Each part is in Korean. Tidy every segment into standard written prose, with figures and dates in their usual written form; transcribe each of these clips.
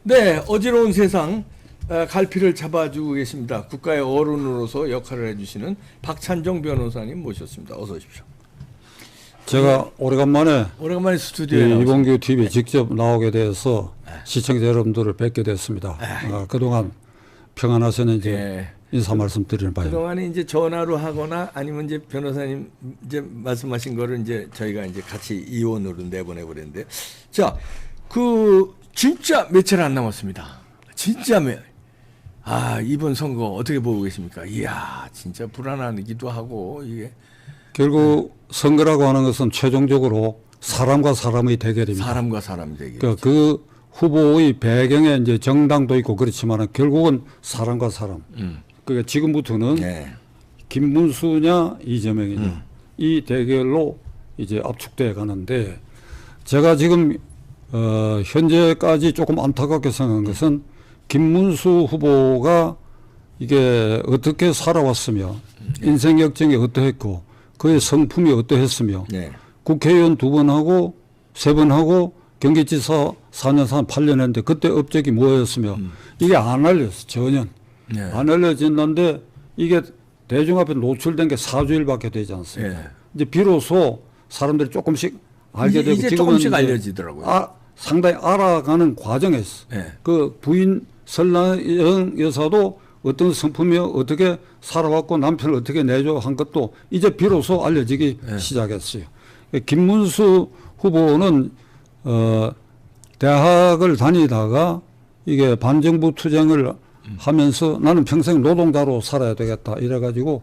네, 어지러운 세상 갈피를 잡아주고 계십니다. 국가의 어른으로서 역할을 해주시는 박찬정 변호사님 모셨습니다. 어서 오십시오. 제가 오래간만에 스튜디오에 나오셨습니다. 이봉규 TV 직접 나오게 돼서 시청자 여러분들을 뵙게 됐습니다. 그동안 평안하셨는지 인사 말씀드리는 바입니다. 그동안에 이제 전화로 하거나 아니면 이제 변호사님 이제 말씀하신 거를 이제 저희가 이제 같이 이원으로 내보내버렸는데, 자, 진짜 며칠 안 남았습니다. 진짜 이번 선거 어떻게 보고 계십니까? 이야, 진짜 불안하기도 하고 이게. 결국 선거라고 하는 것은 최종적으로 사람과 사람의 대결입니다. 사람과 사람 대결. 그 후보의 배경에 이제 정당도 있고 그렇지만 결국은 사람과 사람. 그러니까 지금부터는 김문수냐 이재명이냐 이 대결로 이제 압축돼 가는데, 제가 지금 현재까지 조금 안타깝게 생각한 것은 김문수 후보가 이게 어떻게 살아왔으며 인생 역정이 어떠했고 그의 성품이 어떠했으며 국회의원 2번 하고 3번 하고 경기지사 4년 8년 했는데 그때 업적이 뭐였으며 이게 안 알려졌어. 전혀 안 알려졌는데 이게 대중 앞에 노출된 게 4주일밖에 되지 않습니다. 이제 비로소 사람들이 조금씩 알게 되고 이제 지금은 조금씩 알려지더라고요. 상당히 알아가는 과정에서 그 부인 설나영 여사도 어떤 성품이 어떻게 살아왔고 남편을 어떻게 내줘 한 것도 이제 비로소 알려지기 시작했어요. 김문수 후보는 대학을 다니다가 이게 반정부 투쟁을 하면서 나는 평생 노동자로 살아야 되겠다 이래가지고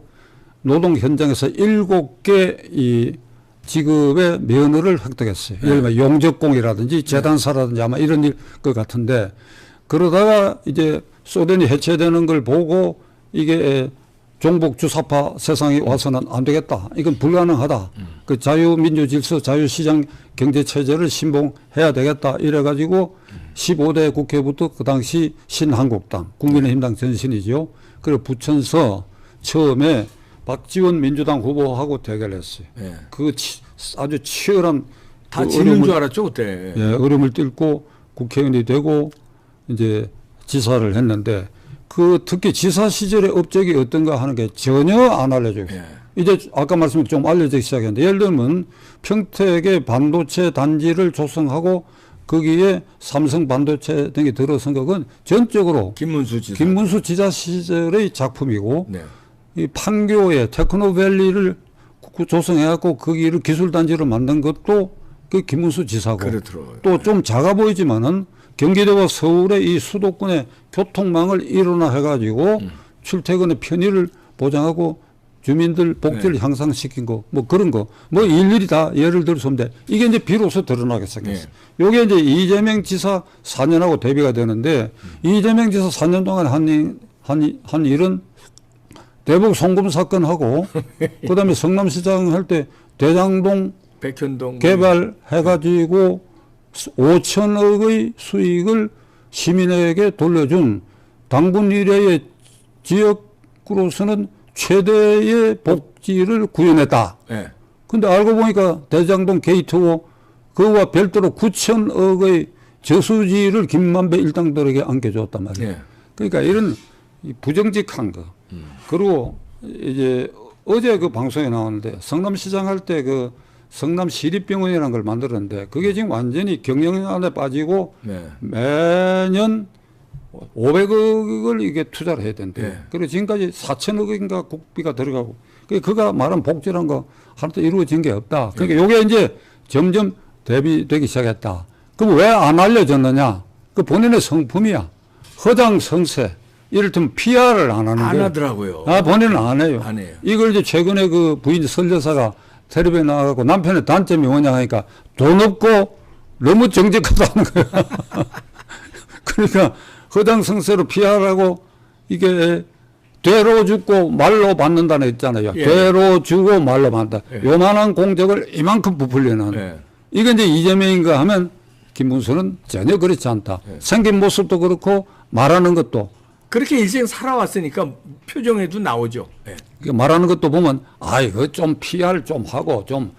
노동 현장에서 7개 이 직업의 면허를 획득했어요. 예를 들면 용접공이라든지 재단사라든지 아마 이런 일 것 같은데, 그러다가 이제 소련이 해체되는 걸 보고 이게 종북 주사파 세상에 와서는 안 되겠다. 이건 불가능하다. 그 자유민주 질서, 자유시장 경제체제를 신봉해야 되겠다. 이래가지고 15대 국회부터 그 당시 신한국당, 국민의힘당 전신이죠. 그리고 부천서 처음에 박지원 민주당 후보하고 대결했어요. 그 아주 치열한 다 지는 줄 알았죠 그때. 어려움을 뚫고 국회의원이 되고 이제 지사를 했는데, 그 특히 지사 시절의 업적이 어떤가 하는 게 전혀 안 알려져요. 이제 아까 말씀드린 좀 알려지기 시작했는데, 예를 들면 평택의 반도체 단지를 조성하고 거기에 삼성 반도체 등이 들어선 것은 전적으로 김문수 지사 시절의 작품이고, 이 판교에 테크노밸리를 조성해갖고 거기를 기술단지로 만든 것도 그 김문수 지사고, 또 좀 작아 보이지만은 경기도와 서울의 이 수도권의 교통망을 일원화 해가지고 출퇴근의 편의를 보장하고 주민들 복지를 향상시킨 거, 뭐 그런 거, 뭐 일일이 다 예를 들어서 하면 돼. 이게 이제 비로소 드러나기 시작했어요. 요게 이제 이재명 지사 4년하고 대비가 되는데, 이재명 지사 4년 동안 한 일은 대북 송금 사건하고 그다음에 성남시장 할 때 대장동 백현동 개발해가지고 5천억의 수익을 시민에게 돌려준 당군 이래의 지역으로서는 최대의 복지를 구현했다. 근데 알고 보니까 대장동 게이트고 그와 별도로 9천억의 저수지를 김만배 일당들에게 안겨줬단 말이에요. 그러니까 이런 부정직한 거. 그리고 이제 어제 그 방송에 나왔는데, 성남시장 할 때 그 성남시립병원이라는 걸 만들었는데 그게 지금 완전히 경영안에 빠지고 매년 500억을 이게 투자를 해야 된대. 그리고 지금까지 4천억인가 국비가 들어가고, 그가 말한 복지란 거 하나도 이루어진 게 없다. 그러니까 요게 이제 점점 대비되기 시작했다. 그럼 왜 안 알려졌느냐? 그 본인의 성품이야. 허장성세. 이를테면 PR을 안 하는 안 하더라고요. 본인은 안 해요. 이걸 이제 최근에 그 부인 설 여사가 텔레비에 나가고 남편의 단점이 뭐냐 하니까 돈 없고 너무 정직하다는 거야. 그러니까 허당성세로 PR하고 이게 되로 죽고 말로 받는다는 있잖아요. 되로 주고 말로 받는다. 요만한 공적을 이만큼 부풀려는. 이게 이제 이재명인가 하면 김문수는 전혀 그렇지 않다. 생긴 모습도 그렇고 말하는 것도. 그렇게 인생 살아왔으니까 표정에도 나오죠. 말하는 것도 보면 이거 좀 PR 좀 하고 좀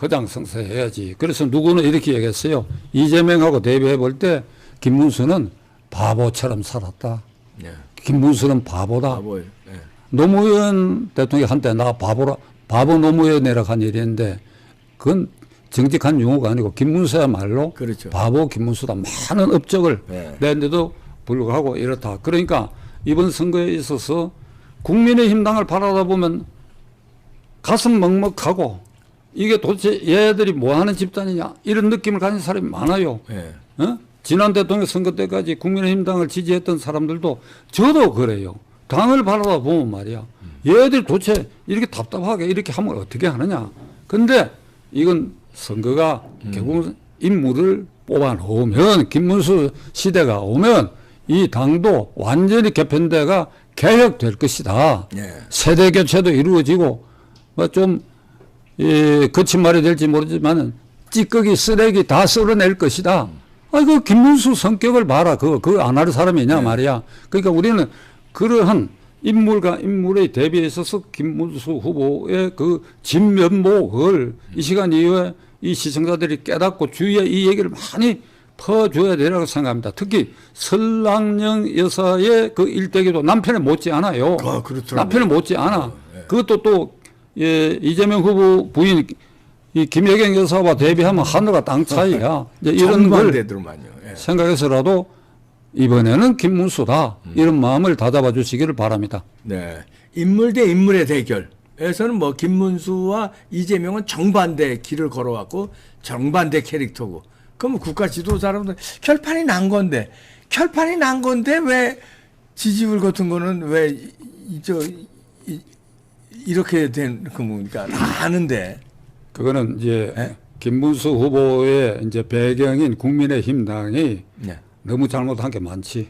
허장성세 해야지. 그래서 누구는 이렇게 얘기했어요. 이재명하고 대비해 볼 때 김문수는 바보처럼 살았다. 예. 김문수는 바보다. 바보예요. 예. 노무현 대통령이 한때 나 바보라, 바보 노무현이라고 한 일이 있는데 그건 정직한 용어가 아니고 김문수야말로 그렇죠. 바보 김문수다. 많은 업적을 네. 냈는데도 불구하고 이렇다. 그러니까 이번 선거에 있어서 국민의힘당을 바라다 보면 가슴 먹먹하고 이게 도대체 얘들이 뭐 하는 집단이냐 이런 느낌을 가진 사람이 많아요. 예. 어? 지난 대통령 선거 때까지 국민의힘당을 지지했던 사람들도 저도 그래요. 당을 바라다 보면 말이야. 얘들이 도대체 이렇게 답답하게 이렇게 하면 어떻게 하느냐. 근데 이건 선거가 결국은 인물을 뽑아놓으면 김문수 시대가 오면 이 당도 완전히 개편대가 개혁될 것이다. 예. 세대 교체도 이루어지고 좀 거친 말이 될지 모르지만은 찌꺼기 쓰레기 다 쓸어낼 것이다. 그 김문수 성격을 봐라. 그거 안 할 사람이냐 말이야. 그러니까 우리는 그러한 인물과 인물의 대비에 있어서 김문수 후보의 그 진면목을 이 시간 이후에 이 시청자들이 깨닫고 주위에 이 얘기를 많이 퍼줘야 되라고 생각합니다. 특히 설랑영 여사의 그 일대기도 남편에 못지 않아요. 아, 그렇더라고요. 남편에 못지 않아. 그것도 또 이재명 후보 부인 이 김여경 여사와 대비하면 하늘과 땅 차이야. 이제 이런 걸 되더만요. 예. 생각해서라도 이번에는 김문수다. 이런 마음을 다잡아 주시기를 바랍니다. 네. 인물 대 인물의 대결에서는 뭐 김문수와 이재명은 정반대 길을 걸어왔고 정반대 캐릭터고 그럼 국가 지도자로서 결판이 난 건데 왜 지지율 같은 거는 왜 이렇게 된 겁니까? 다 아는데. 그거는 이제 네? 김문수 후보의 이제 배경인 국민의힘당이 네. 너무 잘못한 게 많지.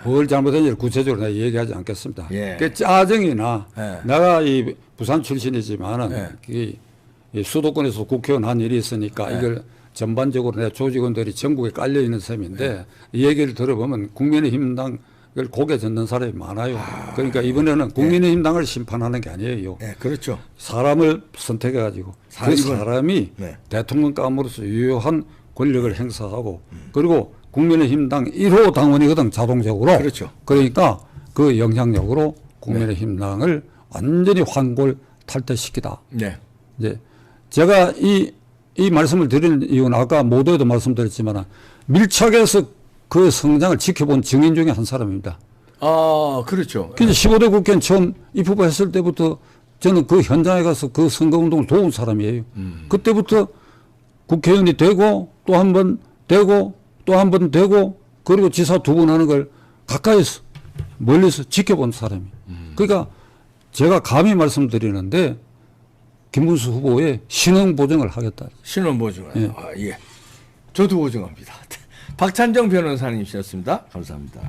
뭘 잘못했는지 구체적으로 내가 얘기하지 않겠습니다. 예. 그 짜증이나 예. 내가 이 부산 출신이지만은 예. 이 수도권에서 국회의원 한 일이 있으니까 예. 이걸 전반적으로 내 조직원들이 전국에 깔려 있는 셈인데 이 얘기를 들어보면 국민의힘당을 고개 젓는 사람이 많아요. 그러니까 이번에는 국민의힘당을 심판하는 게 아니에요. 네, 그렇죠. 사람을 선택해가지고 그 사람이 네. 대통령감으로서 유효한 권력을 행사하고 그리고 국민의힘당 1호 당원이거든 자동적으로. 그렇죠. 그러니까 그 영향력으로 국민의힘당을 완전히 환골 탈퇴시키다. 네. 이제 제가 이 말씀을 드리는 이유는 아까 모두에도 말씀드렸지만 밀착해서 그 성장을 지켜본 증인 중에 한 사람입니다. 아, 그렇죠. 그래서 15대 국회의원 처음 입후보했을 때부터 저는 그 현장에 가서 그 선거운동을 도운 사람이에요. 그때부터 국회의원이 되고 또 한 번 되고 또 한 번 되고 그리고 지사 2번 하는 걸 가까이서 멀리서 지켜본 사람이에요. 그러니까 제가 감히 말씀드리는데 김문수 후보의 신원 보증을 하겠다. 신원 보증을. 예. 아, 예. 저도 보증합니다. 박찬정 변호사님이셨습니다. 감사합니다.